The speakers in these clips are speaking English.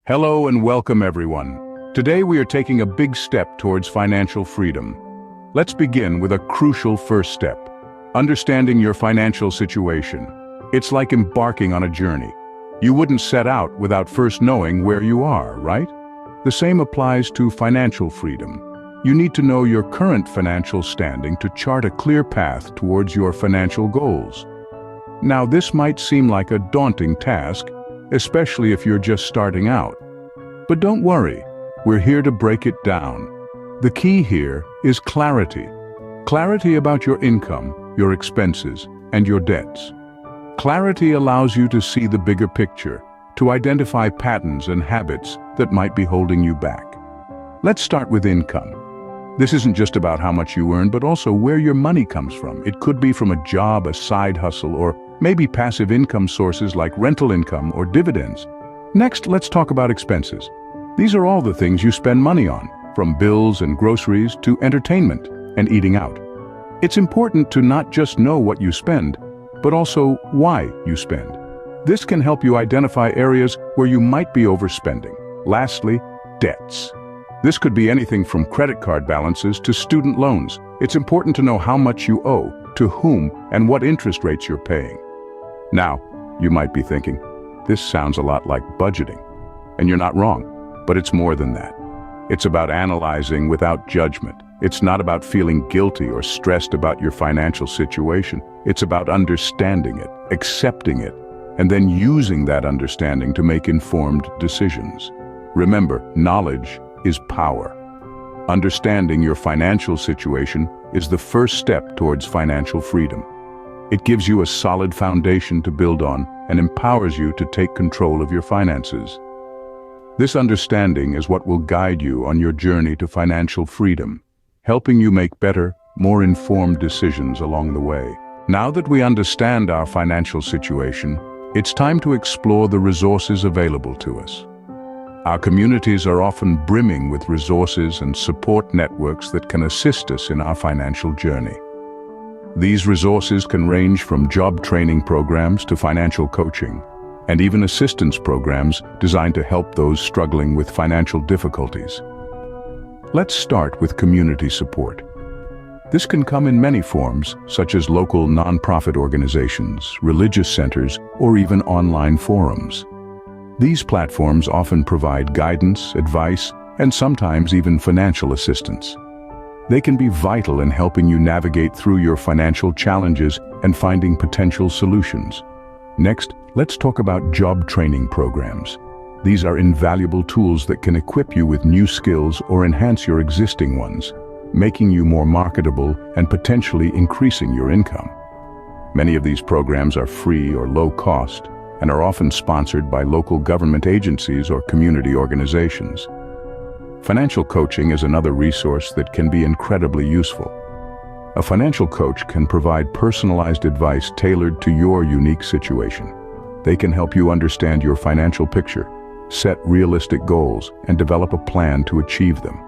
Hello and welcome everyone. Today we are taking a big step towards financial freedom. Let's begin with a crucial first step. Understanding your financial situation. It's like embarking on a journey. You wouldn't set out without first knowing where you are, right? The same applies to financial freedom. You need to know your current financial standing to chart a clear path towards your financial goals. Now, this might seem like a daunting task, especially if you're just starting out. But don't worry, we're here to break it down. The key here is clarity. Clarity about your income, your expenses, and your debts. Clarity allows you to see the bigger picture, to identify patterns and habits that might be holding you back. Let's start with income. This isn't just about how much you earn, but also where your money comes from. It could be from a job, a side hustle, or maybe passive income sources like rental income or dividends. Next, let's talk about expenses. These are all the things you spend money on, from bills and groceries to entertainment and eating out. It's important to not just know what you spend, but also why you spend. This can help you identify areas where you might be overspending. Lastly, debts. This could be anything from credit card balances to student loans. It's important to know how much you owe, to whom, and what interest rates you're paying. Now, you might be thinking, this sounds a lot like budgeting. And you're not wrong, but it's more than that. It's about analyzing without judgment. It's not about feeling guilty or stressed about your financial situation. It's about understanding it, accepting it, and then using that understanding to make informed decisions. Remember, knowledge is power. Understanding your financial situation is the first step towards financial freedom. It gives you a solid foundation to build on and empowers you to take control of your finances. This understanding is what will guide you on your journey to financial freedom, helping you make better, more informed decisions along the way. Now that we understand our financial situation, it's time to explore the resources available to us. Our communities are often brimming with resources and support networks that can assist us in our financial journey. These resources can range from job training programs to financial coaching, and even assistance programs designed to help those struggling with financial difficulties. Let's start with community support. This can come in many forms, such as local nonprofit organizations, religious centers, or even online forums. These platforms often provide guidance, advice, and sometimes even financial assistance. They can be vital in helping you navigate through your financial challenges and finding potential solutions. Next, let's talk about job training programs. These are invaluable tools that can equip you with new skills or enhance your existing ones, making you more marketable and potentially increasing your income. Many of these programs are free or low cost and are often sponsored by local government agencies or community organizations. Financial coaching is another resource that can be incredibly useful. A financial coach can provide personalized advice tailored to your unique situation. They can help you understand your financial picture, set realistic goals, and develop a plan to achieve them.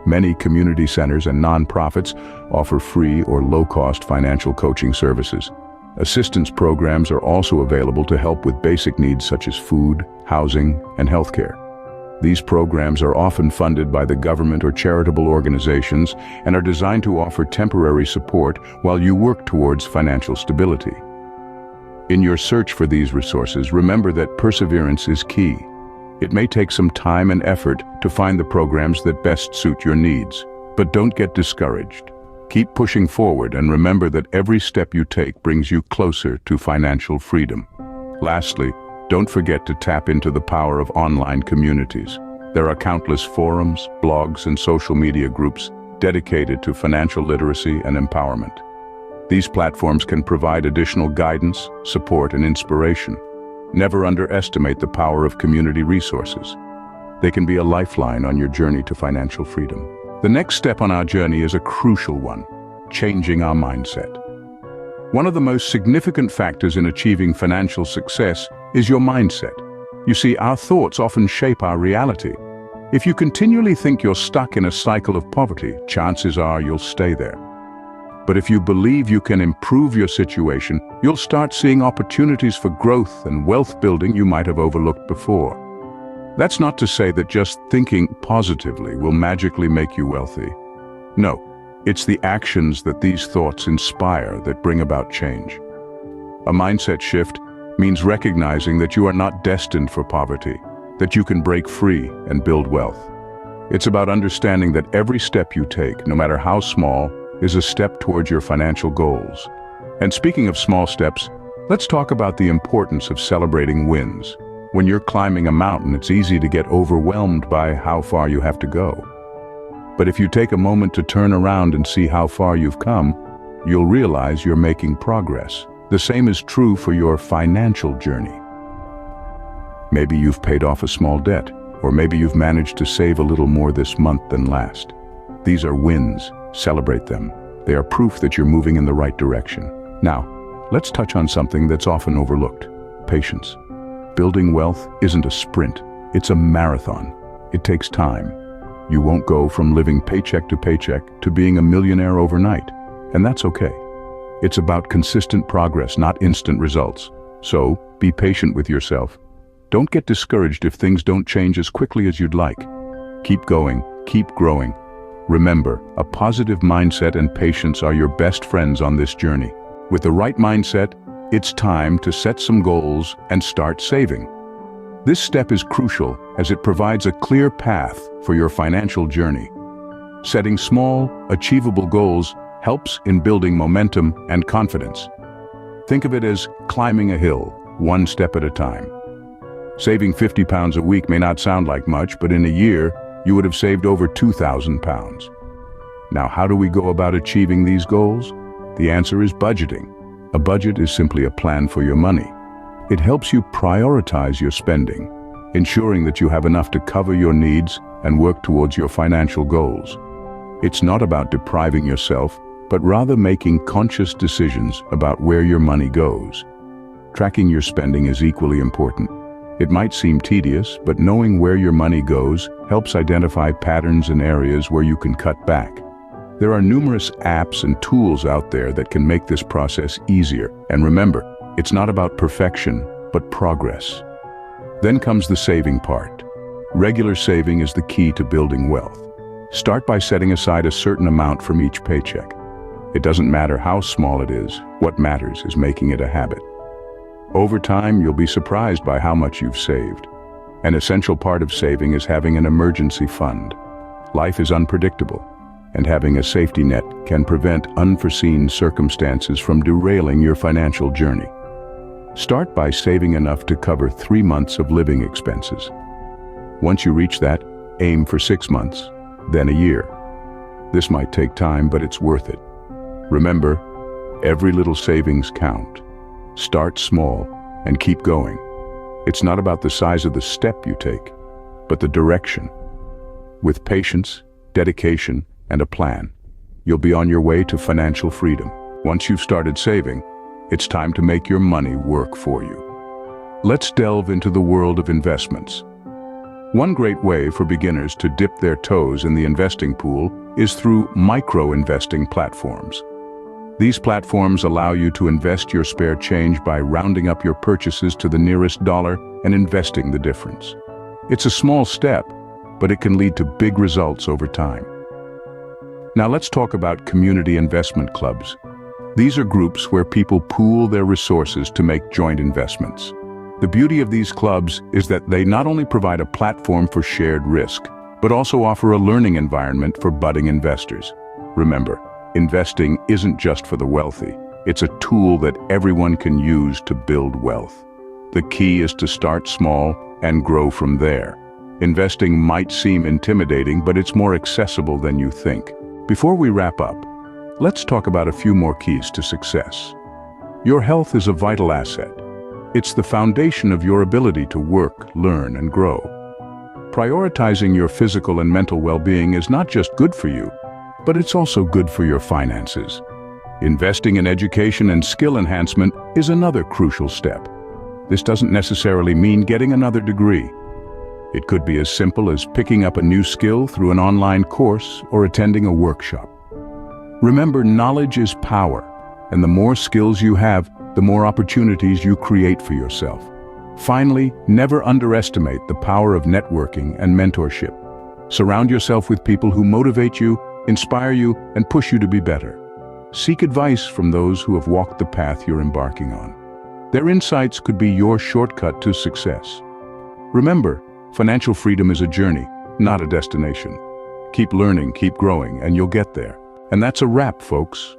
Many community centers and nonprofits offer free or low-cost financial coaching services. Assistance programs are also available to help with basic needs such as food, housing, and healthcare. These programs are often funded by the government or charitable organizations and are designed to offer temporary support while you work towards financial stability. In your search for these resources, remember that perseverance is key. It may take some time and effort to find the programs that best suit your needs, but don't get discouraged. Keep pushing forward and remember that every step you take brings you closer to financial freedom. Lastly, don't forget to tap into the power of online communities. There are countless forums, blogs, and social media groups dedicated to financial literacy and empowerment. These platforms can provide additional guidance, support, and inspiration. Never underestimate the power of community resources. They can be a lifeline on your journey to financial freedom. The next step on our journey is a crucial one: changing our mindset. One of the most significant factors in achieving financial success is your mindset. You see, our thoughts often shape our reality. If you continually think you're stuck in a cycle of poverty, chances are you'll stay there. But if you believe you can improve your situation, you'll start seeing opportunities for growth and wealth building you might have overlooked before. That's not to say that just thinking positively will magically make you wealthy. No, it's the actions that these thoughts inspire that bring about change. A mindset shift means recognizing that you are not destined for poverty, that you can break free and build wealth. It's about understanding that every step you take, no matter how small, is a step towards your financial goals. And speaking of small steps, let's talk about the importance of celebrating wins. When you're climbing a mountain, it's easy to get overwhelmed by how far you have to go. But if you take a moment to turn around and see how far you've come, you'll realize you're making progress. The same is true for your financial journey. Maybe you've paid off a small debt, or maybe you've managed to save a little more this month than last. These are wins. Celebrate them. They are proof that you're moving in the right direction. Now, let's touch on something that's often overlooked: patience. Building wealth isn't a sprint, it's a marathon. It takes time. You won't go from living paycheck to paycheck to being a millionaire overnight, and that's okay. It's about consistent progress, not instant results. So, be patient with yourself. Don't get discouraged if things don't change as quickly as you'd like. Keep going, keep growing. Remember, a positive mindset and patience are your best friends on this journey. With the right mindset, it's time to set some goals and start saving. This step is crucial as it provides a clear path for your financial journey. Setting small, achievable goals helps in building momentum and confidence. Think of it as climbing a hill, one step at a time. Saving 50 pounds a week may not sound like much, but in a year, you would have saved over 2,000 pounds. Now, how do we go about achieving these goals? The answer is budgeting. A budget is simply a plan for your money. It helps you prioritize your spending, ensuring that you have enough to cover your needs and work towards your financial goals. It's not about depriving yourself, but rather making conscious decisions about where your money goes. Tracking your spending is equally important. It might seem tedious, but knowing where your money goes helps identify patterns and areas where you can cut back. There are numerous apps and tools out there that can make this process easier. And remember, it's not about perfection, but progress. Then comes the saving part. Regular saving is the key to building wealth. Start by setting aside a certain amount from each paycheck. It doesn't matter how small it is. What matters is making it a habit. Over time, you'll be surprised by how much you've saved. An essential part of saving is having an emergency fund. Life is unpredictable, and having a safety net can prevent unforeseen circumstances from derailing your financial journey. Start by saving enough to cover 3 months of living expenses. Once you reach that, aim for 6 months, then a year. This might take time, but it's worth it. Remember, every little savings count. Start small and keep going. It's not about the size of the step you take, but the direction. With patience, dedication, and a plan, you'll be on your way to financial freedom. Once you've started saving, it's time to make your money work for you. Let's delve into the world of investments. One great way for beginners to dip their toes in the investing pool is through micro-investing platforms. These platforms allow you to invest your spare change by rounding up your purchases to the nearest dollar and investing the difference. It's a small step, but it can lead to big results over time. Now let's talk about community investment clubs. These are groups where people pool their resources to make joint investments. The beauty of these clubs is that they not only provide a platform for shared risk, but also offer a learning environment for budding investors. Remember, investing isn't just for the wealthy. It's a tool that everyone can use to build wealth. The key is to start small and grow from there. Investing might seem intimidating, but it's more accessible than you think. Before we wrap up, let's talk about a few more keys to success. Your health is a vital asset. It's the foundation of your ability to work, learn, and grow. Prioritizing your physical and mental well-being is not just good for you, but it's also good for your finances. Investing in education and skill enhancement is another crucial step. This doesn't necessarily mean getting another degree. It could be as simple as picking up a new skill through an online course or attending a workshop. Remember, knowledge is power, and the more skills you have, the more opportunities you create for yourself. Finally, never underestimate the power of networking and mentorship. Surround yourself with people who motivate you, inspire you, and push you to be better. Seek advice from those who have walked the path you're embarking on. Their insights could be your shortcut to success. Remember, financial freedom is a journey, not a destination. Keep learning, keep growing, and you'll get there. And that's a wrap, folks.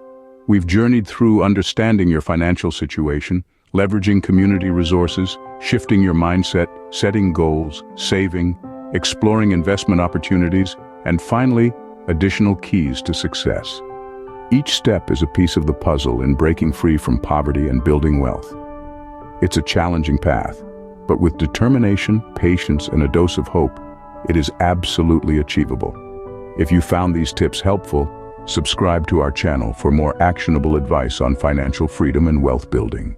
We've journeyed through understanding your financial situation, leveraging community resources, shifting your mindset, setting goals, saving, exploring investment opportunities, and finally, additional keys to success. Each step is a piece of the puzzle in breaking free from poverty and building wealth. It's a challenging path, but with determination, patience, and a dose of hope, it is absolutely achievable. If you found these tips helpful, subscribe to our channel for more actionable advice on financial freedom and wealth building.